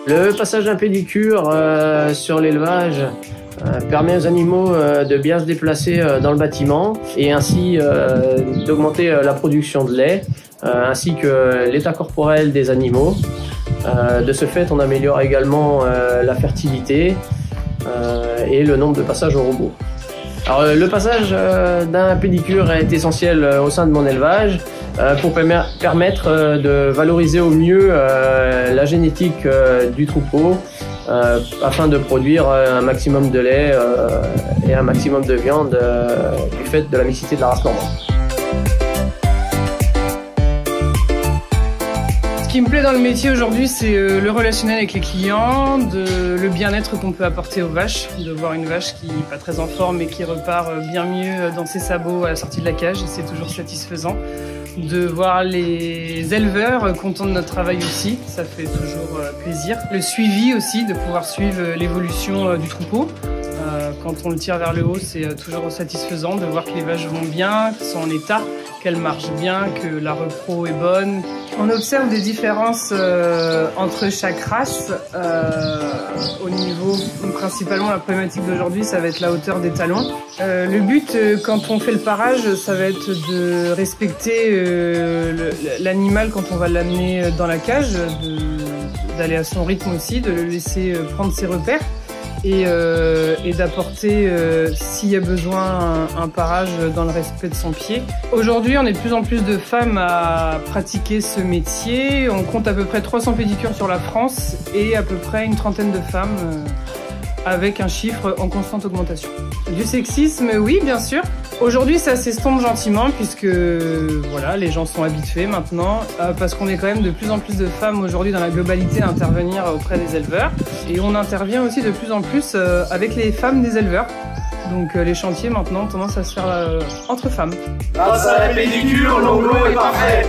Le passage d'un pédicure sur l'élevage permet aux animaux de bien se déplacer dans le bâtiment et ainsi d'augmenter la production de lait ainsi que l'état corporel des animaux. De ce fait, on améliore également la fertilité et le nombre de passages au robot. Alors, le passage d'un pédicure est essentiel au sein de mon élevage pour permettre de valoriser au mieux la génétique du troupeau afin de produire un maximum de lait et un maximum de viande du fait de la mixité de la race normande. Ce qui me plaît dans le métier aujourd'hui, c'est le relationnel avec les clients, le bien-être qu'on peut apporter aux vaches, de voir une vache qui n'est pas très en forme et qui repart bien mieux dans ses sabots à la sortie de la cage, c'est toujours satisfaisant. De voir les éleveurs contents de notre travail aussi, ça fait toujours plaisir. Le suivi aussi, de pouvoir suivre l'évolution du troupeau. Quand on le tire vers le haut, c'est toujours satisfaisant de voir que les vaches vont bien, qu'elles sont en état, qu'elles marchent bien, que la repro est bonne. On observe des différences entre chaque race. Au niveau, principalement la problématique d'aujourd'hui, ça va être la hauteur des talons. Le but, quand on fait le parage, ça va être de respecter l'animal quand on va l'amener dans la cage, d'aller à son rythme aussi, de le laisser prendre ses repères. Et d'apporter, s'il y a besoin, un parage dans le respect de son pied. Aujourd'hui, on est de plus en plus de femmes à pratiquer ce métier. On compte à peu près 300 pédicures sur la France et à peu près une trentaine de femmes avec un chiffre en constante augmentation. Du sexisme, oui, bien sûr. Aujourd'hui, ça s'estompe gentiment puisque voilà, les gens sont habitués maintenant parce qu'on est quand même de plus en plus de femmes aujourd'hui dans la globalité à intervenir auprès des éleveurs. Et on intervient aussi de plus en plus avec les femmes des éleveurs. Donc les chantiers maintenant ont tendance à se faire entre femmes. Grâce à la pédicure, l'onglo est parfait.